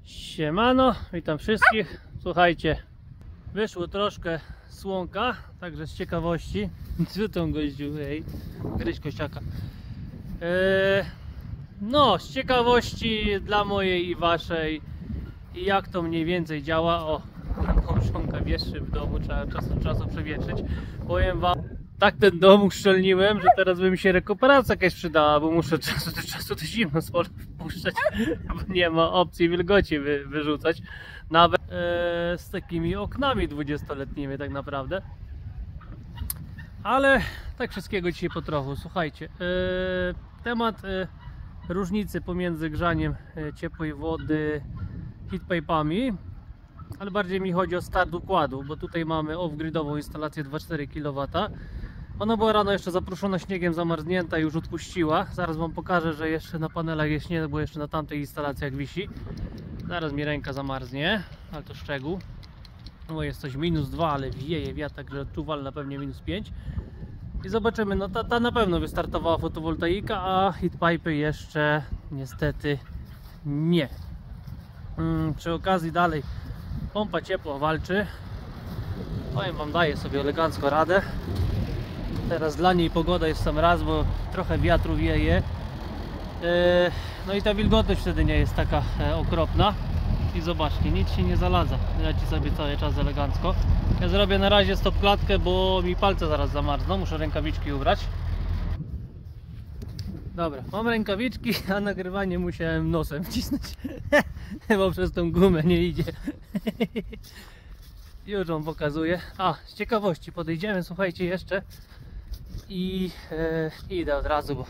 Siemano, witam wszystkich. Słuchajcie, wyszło troszkę słonka, także z ciekawości. Co tą gościu, hej, gryź kościaka. No, z ciekawości dla mojej i waszej, i jak to mniej więcej działa. O, małżonka wieszy w domu, trzeba czas od czasu przewietrzyć. Powiem wam, tak ten dom uszczelniłem, że teraz by mi się rekuperacja jakaś przydała, bo muszę czasu do czasu to zimno z polu wpuszczać, bo nie ma opcji wilgoci wyrzucać. Nawet z takimi oknami 20-letnimi tak naprawdę. Ale tak wszystkiego dzisiaj po trochu. Słuchajcie, temat różnicy pomiędzy grzaniem ciepłej wody heatpipe'ami, ale bardziej mi chodzi o start układu, bo tutaj mamy off-gridową instalację 2,4 kW. Ona była rano jeszcze zapruszona śniegiem, zamarznięta i już odpuściła. Zaraz wam pokażę, że jeszcze na panelach jest śnieg, bo jeszcze na tamtych instalacjach wisi. Zaraz mi ręka zamarznie, ale to szczegół. No jest coś -2, ale wieje wiatr, także odczuwalna pewnie -5. I zobaczymy, no ta na pewno wystartowała fotowoltaika, a heatpipe'y jeszcze niestety nie. Przy okazji dalej pompa ciepła walczy. Powiem wam, daje sobie elegancko radę. Teraz dla niej pogoda jest sam raz, bo trochę wiatru wieje. No i ta wilgotność wtedy nie jest taka okropna. I zobaczcie, nic się nie zaladza. Leci sobie cały czas elegancko. Ja zrobię na razie stop klatkę, bo mi palce zaraz zamarzną. Muszę rękawiczki ubrać. Dobra, mam rękawiczki, a nagrywanie musiałem nosem wcisnąć. Bo przez tą gumę nie idzie. Już wam pokazuję. A, z ciekawości podejdziemy, słuchajcie, jeszcze. I idę od razu, bo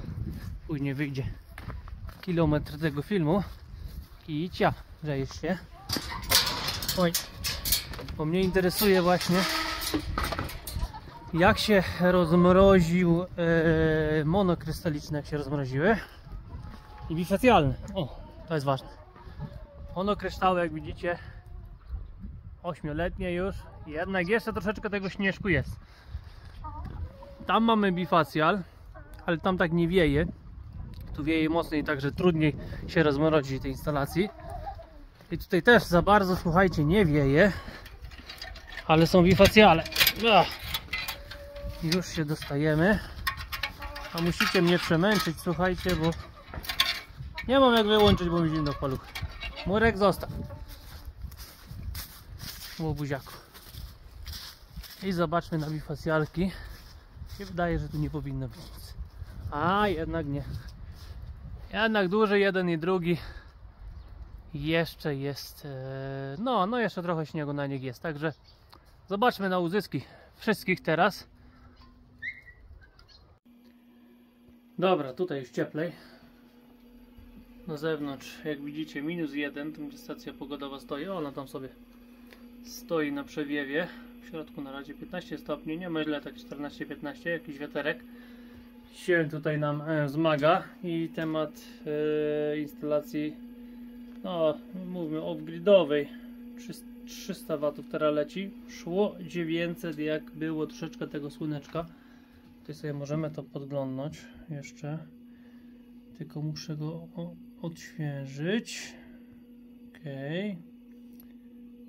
później wyjdzie kilometr tego filmu. I cia, grejesz się. Oj, bo mnie interesuje właśnie, jak się rozmroził monokrystaliczne, jak się rozmroziły, i bifacjalne. O, to jest ważne. Monokryształy, jak widzicie, 8-letnie już, jednak jeszcze troszeczkę tego śnieżku jest. Tam mamy bifacjal, ale tam tak nie wieje. Tu wieje mocniej, także trudniej się rozmrozić tej instalacji. I tutaj też za bardzo, słuchajcie, nie wieje, ale są bifacjale. Już się dostajemy. A musicie mnie przemęczyć, słuchajcie, bo nie mam jak wyłączyć, bo mi zimno w paluch. Murek został. Łobuziaku. I zobaczmy na bifacjalki. I wydaje, że tu nie powinno być nic. A jednak nie. Jednak dłużej jeden i drugi. Jeszcze jest, no jeszcze trochę śniegu na nich jest, także zobaczmy na uzyski wszystkich teraz. Dobra, tutaj już cieplej. Na zewnątrz, jak widzicie, -1, tam gdzie stacja pogodowa stoi, ona tam sobie stoi na przewiewie. W środku na razie 15 stopni, nie ma źle, tak 14-15, jakiś wiaterek się tutaj nam zmaga. I temat instalacji, no mówimy off-gridowej, 300 W teraz leci, szło 900, jak było troszeczkę tego słoneczka. Tutaj sobie możemy to podglądnąć jeszcze, tylko muszę go odświeżyć. Ok,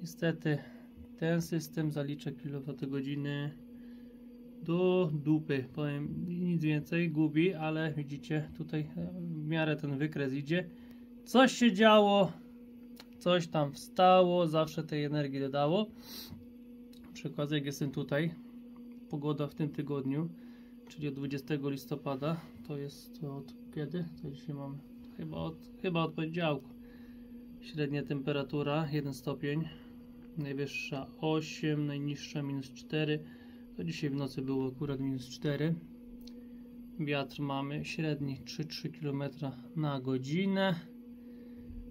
niestety ten system zalicza kilowatogodziny do dupy, powiem, nic więcej, gubi, ale widzicie, tutaj w miarę ten wykres idzie. Coś się działo, coś tam wstało, zawsze tej energii dodało. Przykład, jak jestem tutaj, pogoda w tym tygodniu, czyli od 20 listopada, to jest od kiedy? To dzisiaj mamy, chyba od poniedziałku. Średnia temperatura 1 stopień, najwyższa 8, najniższa -4. To dzisiaj w nocy było akurat -4. Wiatr mamy średni 3,3 km na godzinę.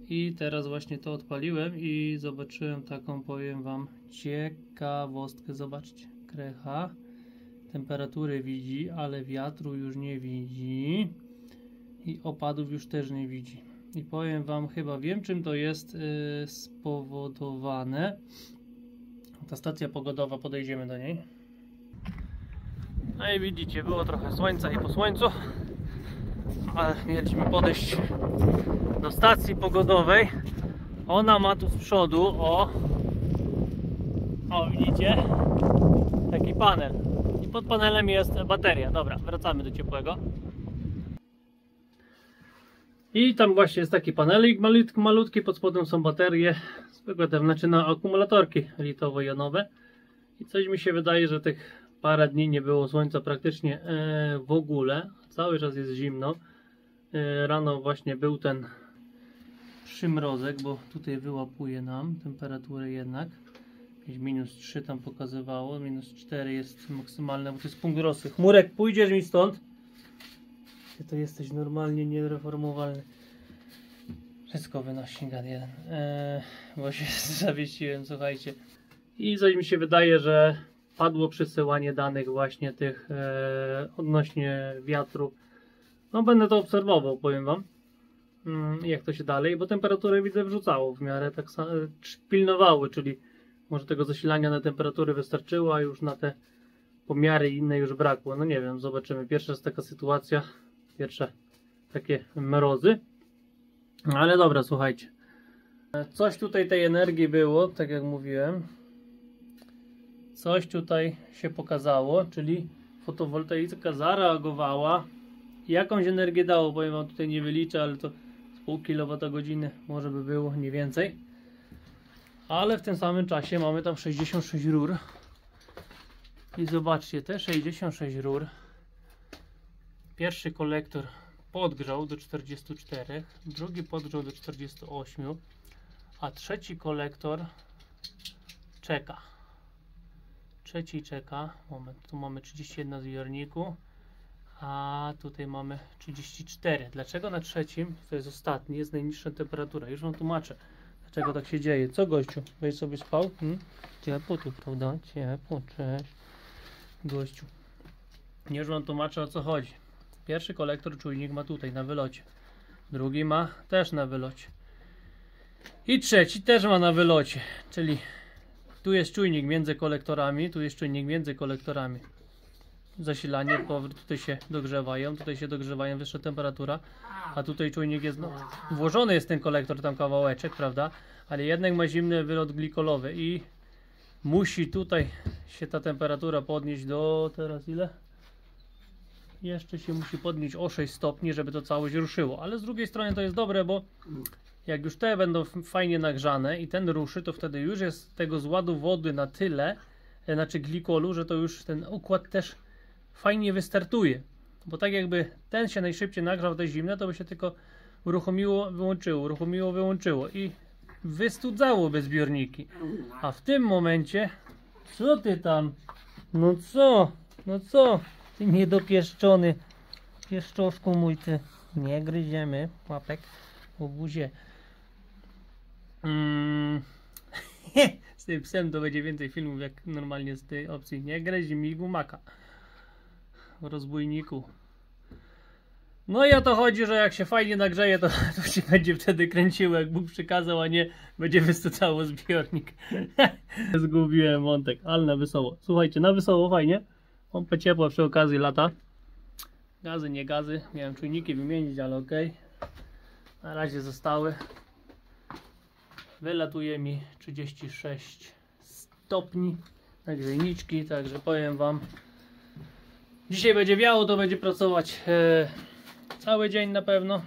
I teraz właśnie to odpaliłem i zobaczyłem taką, powiem wam, ciekawostkę. Zobaczcie, krecha. Temperatury widzi, ale wiatru już nie widzi. I opadów już też nie widzi. I powiem wam, chyba wiem, czym to jest spowodowane. Ta stacja pogodowa, podejdziemy do niej. No i widzicie, było trochę słońca i po słońcu, ale mieliśmy podejść do stacji pogodowej. Ona ma tu z przodu, o widzicie, taki panel i pod panelem jest bateria. Dobra, wracamy do ciepłego. I tam właśnie jest taki panelik malutki, pod spodem są baterie, zwykłe te, znaczy na akumulatorki litowo-jonowe. I coś mi się wydaje, że tych parę dni nie było słońca praktycznie w ogóle, cały czas jest zimno. Rano właśnie był ten przymrozek, bo tutaj wyłapuje nam temperaturę jednak. Jakieś -3 tam pokazywało, -4 jest maksymalne, bo to jest punkt rosy. Chmurek, pójdziesz mi stąd? Ty to jesteś normalnie niereformowalny. Wszystko wynosi gad jeden. Bo się zawiesiłem, słuchajcie. I coś mi się wydaje, że padło przesyłanie danych właśnie tych odnośnie wiatru. No będę to obserwował, powiem wam. Jak to się dalej, bo temperaturę widzę wrzucało w miarę tak samo, pilnowały, czyli może tego zasilania na temperatury wystarczyło, a już na te pomiary inne już brakło. No nie wiem, zobaczymy. Pierwsza jest taka sytuacja, pierwsze takie mrozy. Ale dobra, słuchajcie. Coś tutaj tej energii było, tak jak mówiłem. Coś tutaj się pokazało, czyli fotowoltaika zareagowała. Jakąś energię dało, powiem wam, tutaj nie wyliczę, ale to z pół kWh może by było, nie więcej. Ale w tym samym czasie mamy tam 66 rur. I zobaczcie, te 66 rur. Pierwszy kolektor podgrzał do 44, drugi podgrzał do 48, a trzeci kolektor czeka. Trzeci czeka. Moment, tu mamy 31 w zbiorniku, a tutaj mamy 34. Dlaczego na trzecim, to jest ostatni, jest najniższa temperatura? Już wam tłumaczę, dlaczego tak się dzieje. Co, gościu? Weź sobie spał? Ciepło tu, prawda? Ciepło, cześć. Gościu. Już wam tłumaczę, o co chodzi. Pierwszy kolektor czujnik ma tutaj na wylocie. Drugi ma też na wylocie. I trzeci też ma na wylocie. Czyli tu jest czujnik między kolektorami, tu jest czujnik między kolektorami. Zasilanie, tutaj się dogrzewają, wyższa temperatura. A tutaj czujnik jest, no, włożony jest ten kolektor, tam kawałeczek, prawda? Ale jednak ma zimny wylot glikolowy i musi tutaj się ta temperatura podnieść do, teraz ile? Jeszcze się musi podnieść o 6 stopni, żeby to całość ruszyło. Ale z drugiej strony to jest dobre, bo jak już te będą fajnie nagrzane i ten ruszy, to wtedy już jest tego zładu wody na tyle, znaczy glikolu, że to już ten układ też fajnie wystartuje. Bo tak jakby ten się najszybciej nagrzał, te zimne, to by się tylko uruchomiło, wyłączyło i wystudzałoby zbiorniki. A w tym momencie, co ty tam? No co? Ty niedopieszczony pieszczoszku mój, ty. Nie gryziemy łapek po buzie. Z tym psem to będzie więcej filmów jak normalnie z tej opcji. Nie gryzi mi gumaka w rozbójniku. No i o to chodzi, że jak się fajnie nagrzeje, to się będzie wtedy kręciło, jak Bóg przykazał, a nie będzie wystudzało zbiornik. Zgubiłem wątek, ale na wesoło. Słuchajcie, na wesoło fajnie. Pompę ciepła przy okazji lata. Gazy, nie gazy. Miałem czujniki wymienić, ale ok. Na razie zostały. Wylatuje mi 36 stopni nagrzejniczki, także powiem wam, dzisiaj będzie wiało, to będzie pracować cały dzień na pewno,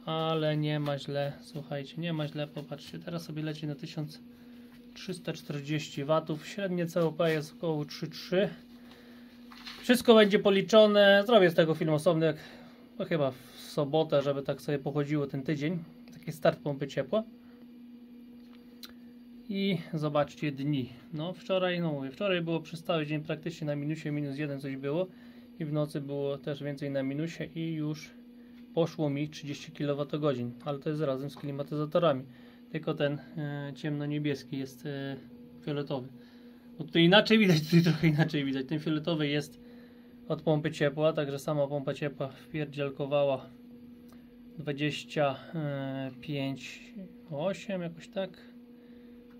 ale nie ma źle. Słuchajcie, nie ma źle. Popatrzcie, teraz sobie leci na 1340 W, średnie COP jest około 3,3. Wszystko będzie policzone, zrobię z tego film osobny, no chyba w sobotę, żeby tak sobie pochodziło ten tydzień. Taki start pompy ciepła. I zobaczcie dni. No wczoraj, wczoraj było przez cały dzień praktycznie na minusie, -1 coś było. I w nocy było też więcej na minusie i już poszło mi 30 kWh. Ale to jest razem z klimatyzatorami. Tylko ten ciemno-niebieski jest fioletowy. Bo tutaj inaczej widać, tutaj trochę inaczej widać. Ten fioletowy jest od pompy ciepła, także sama pompa ciepła wpierdzielkowała 25,8 jakoś tak.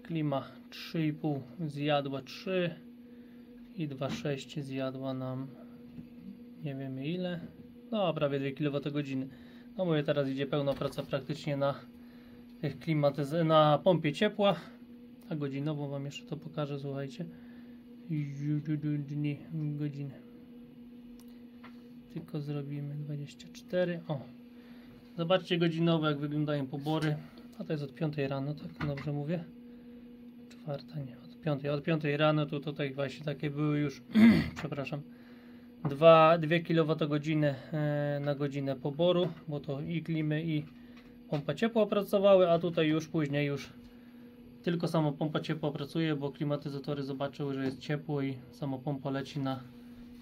Klima 3,5 zjadła 3 i 2,6 zjadła nam nie wiemy ile. No prawie 2 kWh. No mówię, teraz idzie pełna praca praktycznie na tych na pompie ciepła. A godzinową wam jeszcze to pokażę, słuchajcie. Godziny. Tylko zrobimy 24. O. Zobaczcie godzinowo, jak wyglądają pobory. A to jest od 5 rano, tak dobrze mówię? 4, nie, od 5. Od 5 rano to tutaj właśnie takie były już, przepraszam, 2 kWh na godzinę poboru, bo to i klimy, i pompa ciepła pracowały, a tutaj już później już tylko sama pompa ciepła pracuje, bo klimatyzatory zobaczyły, że jest ciepło i sama pompa leci na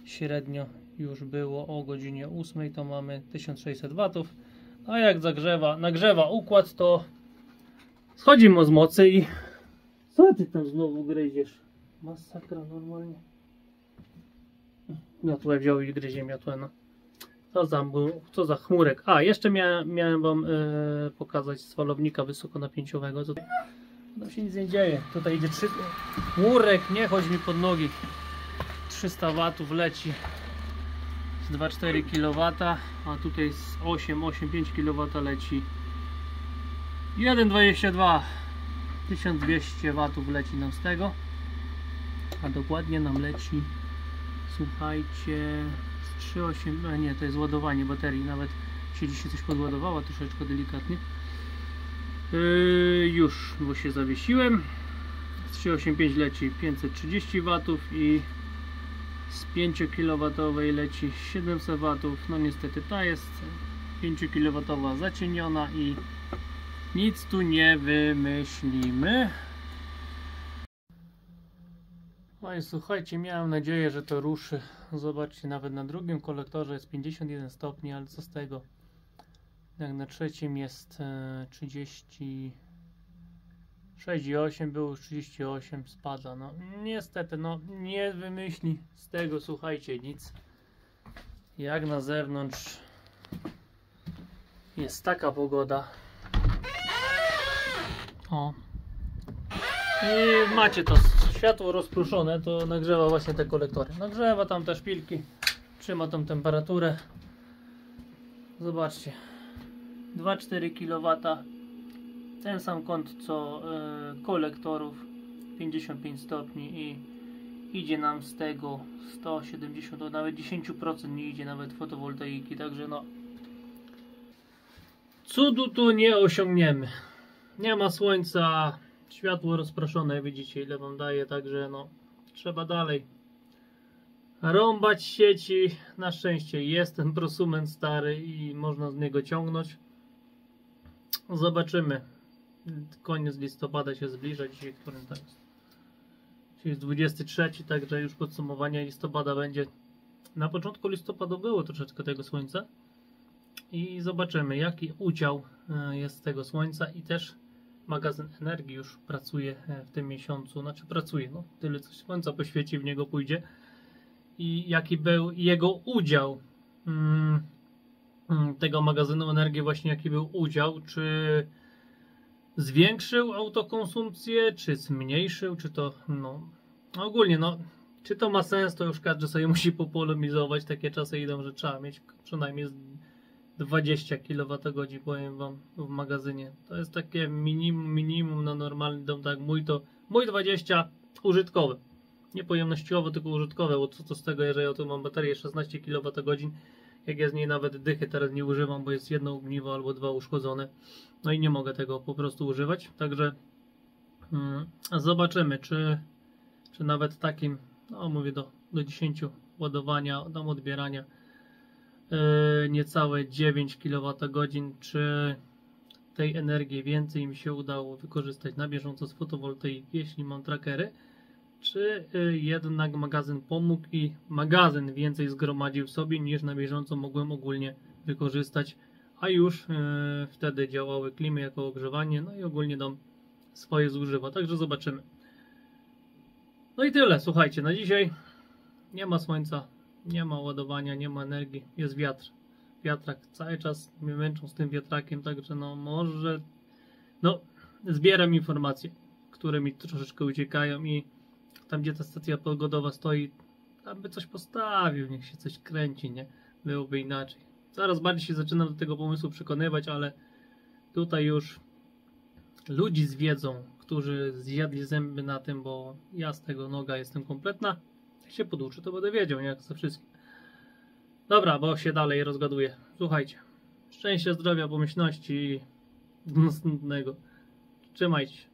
średnio. Już było o godzinie 8, to mamy 1600 W. A jak nagrzewa układ, to schodzimy z mocy i... Co ty tam znowu gryziesz? Masakra normalnie. Miotłę wziął i gryzie miotłę, no. Co za chmurek. A, jeszcze miałem wam pokazać z falownika wysokonapięciowego. Tam się nic nie dzieje. Tutaj idzie chmurek, nie chodź mi pod nogi. 300 W leci z 2,4 kW, a tutaj z 8,5 kW leci 1,22, 1200 W leci nam z tego, a dokładnie nam leci, słuchajcie, z 3,8, nie, to jest ładowanie baterii, nawet się dzisiaj coś podładowała troszeczkę delikatnie. Już, bo się zawiesiłem. Z 3,85 leci 530 W i z 5 kW leci 700 W. No niestety ta jest 5 kW zacieniona i nic tu nie wymyślimy. No i słuchajcie, miałem nadzieję, że to ruszy. Zobaczcie, nawet na drugim kolektorze jest 51 stopni, ale co z tego? Jak na trzecim jest 36,8, było już 38, spada. No niestety, no nie wymyśli z tego, słuchajcie, nic. Jak na zewnątrz jest taka pogoda. O. I macie to światło rozproszone, to nagrzewa właśnie te kolektory. Nagrzewa tam te szpilki, trzyma tą temperaturę. Zobaczcie. 2,4 kW, ten sam kąt co kolektorów, 55 stopni i idzie nam z tego 170, to nawet 10% nie idzie nawet fotowoltaiki, także no cudu tu nie osiągniemy. Nie ma słońca, światło rozproszone, widzicie ile wam daje, także no trzeba dalej rąbać sieci. Na szczęście jest ten prosument stary i można z niego ciągnąć. Zobaczymy. Koniec listopada się zbliża. Dzisiaj którym to jest? Dzisiaj jest 23, także już podsumowanie listopada będzie. Na początku listopada było troszeczkę tego słońca. I zobaczymy, jaki udział jest z tego słońca. I też magazyn energii już pracuje w tym miesiącu. Znaczy pracuje, no tyle co słońca poświeci, w niego pójdzie. I jaki był jego udział tego magazynu energii, właśnie jaki był udział, czy zwiększył autokonsumpcję, czy zmniejszył, czy to, no ogólnie, no czy to ma sens, to już każdy sobie musi popolemizować. Takie czasy idą, że trzeba mieć przynajmniej 20 kWh, powiem wam, w magazynie. To jest takie minimum na normalny dom, tak mój 20 użytkowy. Nie pojemnościowo, tylko użytkowe, bo co to z tego, jeżeli ja tu mam baterię 16 kWh, jak ja z niej nawet dychy teraz nie używam, bo jest jedno ogniwo albo 2 uszkodzone, no i nie mogę tego po prostu używać, także zobaczymy, czy nawet takim, no mówię do 10 ładowania, tam odbierania, niecałe 9 kWh, czy tej energii więcej mi się udało wykorzystać na bieżąco z fotowoltaiki, jeśli mam trackery, czy jednak magazyn pomógł i magazyn więcej zgromadził w sobie niż na bieżąco mogłem ogólnie wykorzystać, a już wtedy działały klimy jako ogrzewanie, no i ogólnie dom swoje zużywa, także zobaczymy. No i tyle, słuchajcie, na dzisiaj nie ma słońca, nie ma ładowania, nie ma energii, jest wiatrak, cały czas mnie męczą z tym wiatrakiem, także no może, no zbieram informacje, które mi troszeczkę uciekają i tam gdzie ta stacja pogodowa stoi, tam by coś postawił, niech się coś kręci, nie? Byłoby inaczej. Coraz bardziej się zaczynam do tego pomysłu przekonywać, ale tutaj już ludzi z wiedzą, którzy zjadli zęby na tym, bo ja z tego noga jestem kompletna. Jak się poduczę, to będę wiedział, nie, jak ze wszystkim. Dobra, bo się dalej rozgaduję. Słuchajcie, szczęścia, zdrowia, pomyślności i do następnego. Trzymajcie się.